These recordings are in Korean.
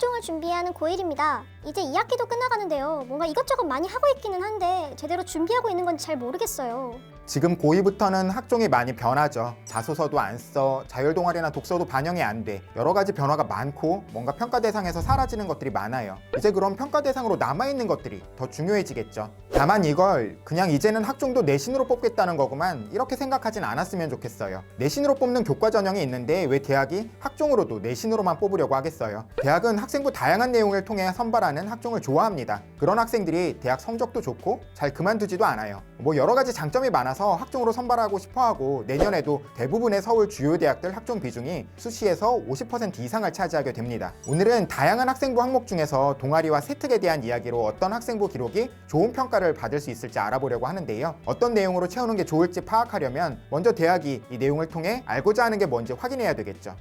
학종을 준비하는 고1입니다. 이제 2학기도 끝나가는데요. 뭔가 이것저것 많이 하고 있기는 한데 제대로 준비하고 있는 건지 잘 모르겠어요. 지금 고2부터는 학종이 많이 변하죠. 자소서도 안 써, 자율동아리나 독서도 반영이 안 돼. 여러 가지 변화가 많고 뭔가 평가 대상에서 사라지는 것들이 많아요. 이제 그럼 평가 대상으로 남아있는 것들이 더 중요해지겠죠. 다만 이걸 그냥 이제는 학종도 내신으로 뽑겠다는 거구만 이렇게 생각하진 않았으면 좋겠어요. 내신으로 뽑는 교과 전형이 있는데 왜 대학이 학종으로도 내신으로만 뽑으려고 하겠어요. 대학은 학생부 다양한 내용을 통해 선발하는 학종을 좋아합니다. 그런 학생들이 대학 성적도 좋고 잘 그만두지도 않아요. 뭐 여러 가지 장점이 많아서 학종으로 선발하고 싶어하고 내년에도 대부분의 서울 주요 대학들 학종 비중이 수시에서 50% 이상을 차지하게 됩니다. 오늘은 다양한 학생부 항목 중에서 동아리와 세특에 대한 이야기로 어떤 학생부 기록이 좋은 평가를 받을 수 있을지 알아보려고 하는데요. 어떤 내용으로 채우는 게 좋을지 파악하려면 먼저 대학이 이 내용을 통해 알고자 하는 게 뭔지 확인해야 되겠죠.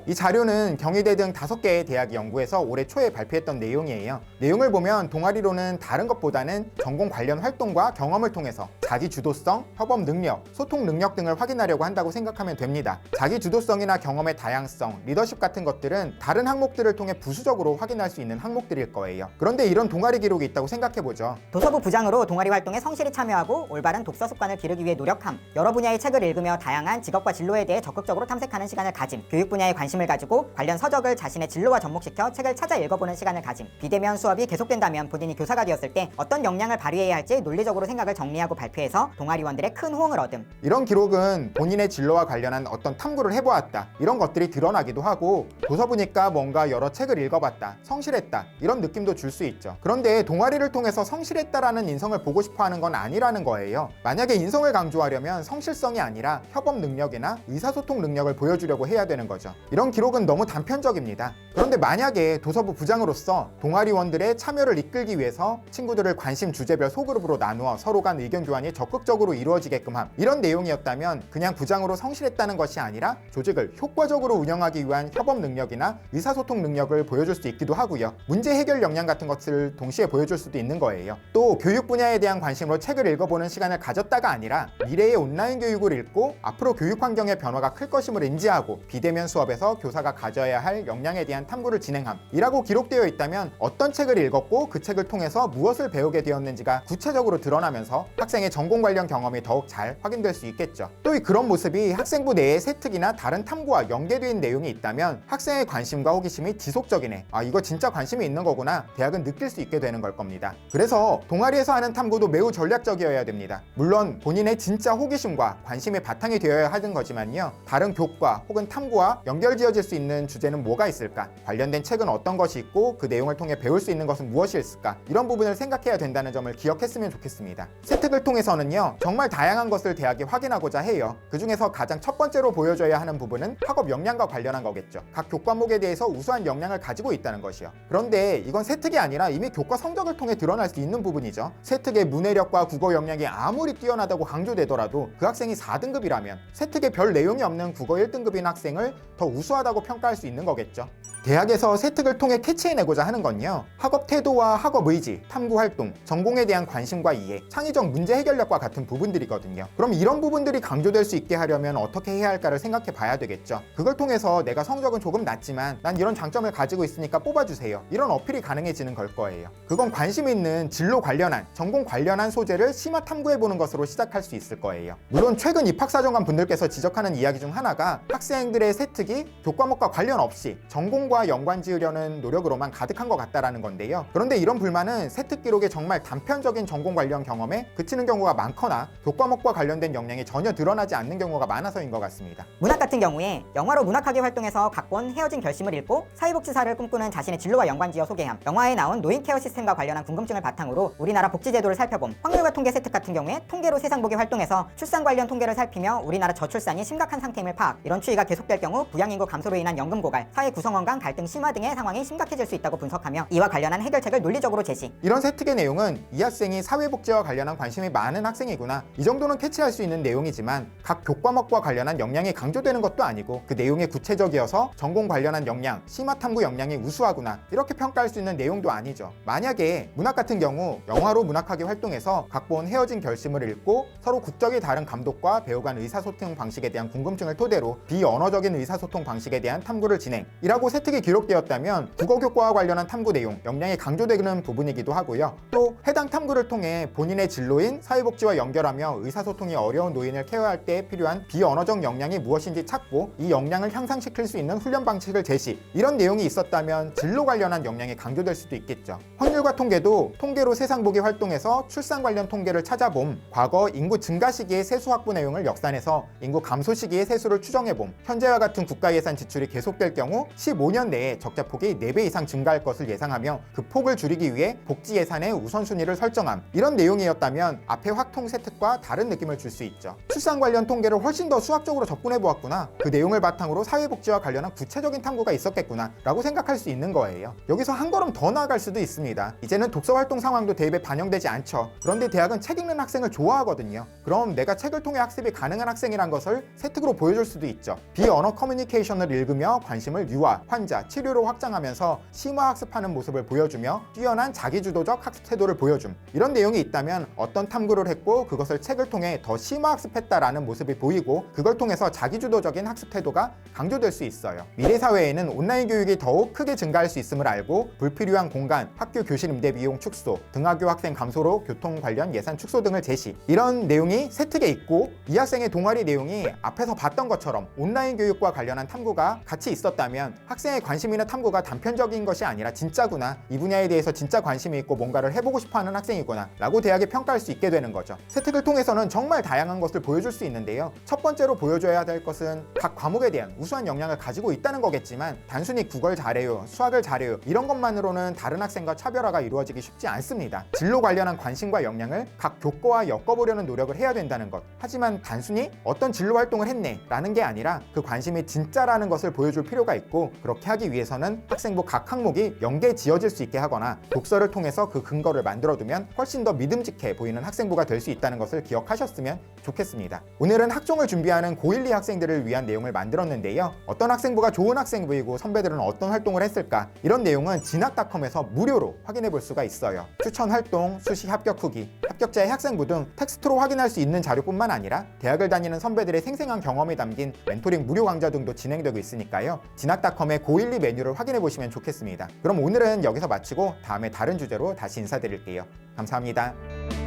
이 자료는 경희대 등 5개의 대학이 연구해서 올해 초에 발표했던 내용이에요. 내용을 보면 동아리로는 다른 것보다는 전공 관련 활동과 경험을 통해서 자기 주도성, 협업 능력, 소통 능력 등을 확인하려고 한다고 생각하면 됩니다. 자기 주도성이나 경험의 다양성, 리더십 같은 것들은 다른 항목들을 통해 부수적으로 확인할 수 있는 항목들일 거예요. 그런데 이런 동아리 기록이 있다고 생각해보죠. 도서부 부장으로 동아리 활동에 성실히 참여하고 올바른 독서 습관을 기르기 위해 노력함. 여러 분야의 책을 읽으며 다양한 직업과 진로에 대해 적극적으로 탐색하는 시간을 가짐. 교육 분야에 관심을 가지고 관련 서적을 자신의 진로와 접목시켜 책을 찾아 읽어보는 시간을 가짐. 비대면 수업이 계속된다면 본인이 교사가 되었을 때 어떤 역량을 발휘해야 할지 논리적으로 생각을 정리하고 발표해서 동아리원들의 큰 호응을 얻음. 이런 기록은 본인의 진로와 관련한 어떤 탐구를 해보았다 이런 것들이 드러나기도 하고 도서부니까 뭔가 여러 책을 읽어봤다, 성실했다 이런 느낌도 줄 수 있죠. 그런데 동아리를 통해서 성실했다라는 인성을 보고 싶어하는 건 아니라는 거예요. 만약에 인성을 강조하려면 성실성이 아니라 협업 능력이나 의사소통 능력을 보여주려고 해야 되는 거죠. 이런 기록은 너무 단편적입니다. 그런데 만약에 도서부 부장으로서 동아리원들의 참여를 이끌기 위해서 친구들을 관심 주제별 소그룹으로 나누어 서로 간 의견 교환이 적극적으로 이루어지게끔 함 이런 내용이었다면 그냥 부장으로 성실했다는 것이 아니라 조직을 효과적으로 운영하기 위한 협업 능력이나 의사소통 능력을 보여줄 수 있기도 하고요. 문제 해결 역량 같은 것을 동시에 보여줄 수도 있는 거예요. 또 교육 분야에 대한 관심으로 책을 읽어보는 시간을 가졌다가 아니라 미래의 온라인 교육을 읽고 앞으로 교육 환경의 변화가 클 것임을 인지하고 비대면 수업에서 교사가 가져야 할 역량에 대한 탐구를 진행함 이라고 기록되어 있다면 어떤 책을 읽었고 그 책을 통해서 무엇을 배우게 되었는지가 구체적으로 드러나면서 학생의 전공 관련 경험이 더욱 잘 확인될 수 있겠죠. 또 그런 모습이 학생부 내의 세특이나 다른 탐구와 연계된 내용이 있다면 학생의 관심과 호기심이 지속적이네, 이거 진짜 관심이 있는 거구나 대학은 느낄 수 있게 되는 걸 겁니다. 그래서 동아리에서 하는 탐구도 매우 전략적이어야 됩니다. 물론 본인의 진짜 호기심과 관심의 바탕이 되어야 하는 거지만요, 다른 교과 혹은 탐구와 연결지어질 수 있는 주제는 뭐가 있을까? 관련된 책은 어떤 것이 있고 그 내용을 통해 배울 수 있는 것은 무엇이 있을까? 이런 부분을 생각해야 된다는 점을 기억했으면 좋겠습니다. 세특을 통해서는요, 정말 다양한 것을 대학이 확인하고자 해요. 그 중에서 가장 첫 번째로 보여줘야 하는 부분은 학업 역량과 관련한 거겠죠. 각 교과목에 대해서 우수한 역량을 가지고 있다는 것이요. 그런데 이건 세특이 아니라 이미 교과 성적을 통해 드러날 수 있는 부분이죠. 세특의 문해력과 국어 역량이 아무리 뛰어나다고 강조되더라도 그 학생이 4등급이라면 세특에 별 내용이 없는 국어 1등급인 학생을 더 우수하다고 평가할 수 있는 거겠죠. 대학에서 세특을 통해 캐치해내고자 하는 건요, 학업 태도와 학업 의지, 탐구 활동, 전공에 대한 관심과 이해, 창의적 문제 해결력과 같은 부분들이거든요. 그럼 이런 부분들이 강조될 수 있게 하려면 어떻게 해야 할까를 생각해 봐야 되겠죠. 그걸 통해서 내가 성적은 조금 낮지만 난 이런 장점을 가지고 있으니까 뽑아주세요, 이런 어필이 가능해지는 걸 거예요. 그건 관심 있는 진로 관련한, 전공 관련한 소재를 심화 탐구해보는 것으로 시작할 수 있을 거예요. 물론 최근 입학사정관 분들께서 지적하는 이야기 중 하나가 학생들의 세특이 교과목과 관련 없이 전공과 연관 지으려는 노력으로만 가득한 것 같다라는 건데요. 그런데 이런 불만은 세특 기록에 정말 단편적인 전공 관련 경험에 그치는 경우가 많거나 교과목과 관련된 역량이 전혀 드러나지 않는 경우가 많아서인 것 같습니다. 문학 같은 경우에 영화로 문학학위 활동에서 각본 헤어진 결심을 읽고 사회복지사를 꿈꾸는 자신의 진로와 연관지어 소개함. 영화에 나온 노인 케어 시스템과 관련한 궁금증을 바탕으로 우리나라 복지제도를 살펴봄. 확률과 통계 세특 같은 경우에 통계로 세상 보기 활동에서 출산 관련 통계를 살피며 우리나라 저출산이 심각한 상태임을 파악. 이런 추이가 계속될 경우 부양인구 감소로 인한 연금 고갈, 사회 구성원 간 갈등 심화 등의 상황이 심각해질 수 있다고 분석하며 이와 관련한 해결책을 논리적으로 제시. 이런 세특의 내용은 이 학생이 사회복지와 관련한 관심이 많은 학생이구나, 이 정도는 캐치할 수 있는 내용이지만 각 교과목과 관련한 역량이 강조되는 것도 아니고 그 내용이 구체적이어서 전공 관련한 역량, 심화 탐구 역량이 우수하구나 이렇게 평가할 수 있는 내용도 아니죠. 만약에 문학 같은 경우 영화로 문학하게 활동해서 각본 헤어진 결심을 읽고 서로 국적이 다른 감독과 배우 간 의사소통 방식에 대한 궁금증을 토대로 비언어적인 의사소통 방식에 대한 탐구를 진행이라고 세특이 기록되었다면 국어교과와 관련한 탐구 내용, 역량이 강조되는 부분이기도 하고요. 또 해당 탐구를 통해 본인의 진로인 사회복지와 연결하며 의사소통이 어려운 노인을 케어할 때 필요한 비언어적 역량이 무엇인지 찾고 이 역량을 향상시킬 수 있는 훈련 방식을 제시, 이런 내용이 있었다면 진로 관련한 역량이 강조될 수도 있겠죠. 확률과 통계도 통계로 세상 보기 활동에서 출산 관련 통계를 찾아봄, 과거 인구 증가 시기의 세수 확보 내용을 역산해서 인구 감소 시기의 세수를 추정해봄, 현재와 같은 국가 예산 지출이 계속될 경우 15년 내에 적자폭이 4배 이상 증가할 것을 예상하며 그 폭을 줄이기 위해 복지 예산의 우선순위를 설정함, 이런 내용이었다면 앞의 확통 세특과 다른 느낌을 줄 수 있죠. 출산 관련 통계를 훨씬 더 수학적으로 접근해 보았구나, 그 내용을 바탕으로 사회복지와 관련한 구체적인 탐구가 있었겠구나 라고 생각할 수 있는 거예요. 여기서 한 걸음 더 나아갈 수도 있습니다. 이제는 독서활동 상황도 대입에 반영되지 않죠. 그런데 대학은 책 읽는 학생을 좋아하거든요. 그럼 내가 책을 통해 학습이 가능한 학생이란 것을 세특으로 보여줄 수도 있죠. 비언어 커뮤니케이션을 읽으며 관심을 유아, 환자, 치료로 확장하면서 심화 학습하는 모습을 보여주며 뛰어난 자기주도적 학습 태도를 보여줌, 이런 내용이 있다면 어떤 탐구를 했고 그것을 책을 통해 더 심화 학습했다라는 모습이 보이고 그걸 통해서 자기주도적인 학습 태도가 강조될 수 있어요. 미래 사회에는 온라인 교육이 더욱 크게 증가할 수 있음을 알고 불필요한 공간, 학교 교실 임대 비용 축소, 등하교 학생 감소로 교통 관련 예산 축소 등을 제시, 이런 내용이 세특에 있고 이 학생의 동아리 내용이 앞에서 봤던 것처럼 온라인 교육과 관련한 탐구가 같이 있었다면 학생의 관심이나 탐구가 단편적인 것이 아니라 진짜구나, 이 분야에 대해서 진짜 관심이 있고 뭔가를 해보고 싶어하는 학생이구나 라고 대학이 평가할 수 있게 되는 거죠. 세특을 통해서는 정말 다양한 것을 보여줄 수 있는데요. 첫 번째로 보여줘야 될 것은 각 과목에 대한 우수한 역량을 가지고 있다는 거겠지만 단순히 국어를 잘해요, 수학을 잘해요 이런 것만으로는 다른 학생과 차별화가 이루어지기 쉽지 않습니다. 진로 관련한 관심과 역량을 각 교과와 엮어보려는 노력을 해야 된다는 것. 하지만 단순히 어떤 진로 활동을 했네 라는 게 아니라 그 관심이 진짜라는 것을 보여줄 필요가 있고, 그렇게 하기 위해서는 학생부 각 항목이 연계 지어질 수 있게 하거나 독서를 통해서 그 근거를 만들어두면 훨씬 더 믿음직해 보이는 학생부가 될 수 있다는 것을 기억하셨으면 좋겠습니다. 오늘은 학종을 준비하는 고1, 2 학생들을 위한 내용을 만들었는데요. 어떤 학생부가 좋은 학생부이고 선배들은 어떤 활동을 했을까, 이런 내용은 진학닷컴에서 무료로 확인해 볼 수가 있어요. 추천 활동, 수시 합격 후기, 합격자의 학생부 등 텍스트로 확인할 수 있는 자료뿐만 아니라 대학을 다니는 선배들의 생생한 경험이 담긴 멘토링 무료 강좌 등도 진행되고 있으니까요. 진학닷컴의 고1, 2 메뉴를 확인해 보시면 좋겠습니다. 그럼 오늘은 여기서 마치고 다음에 다른 주제로 다시 인사드릴게요. 감사합니다.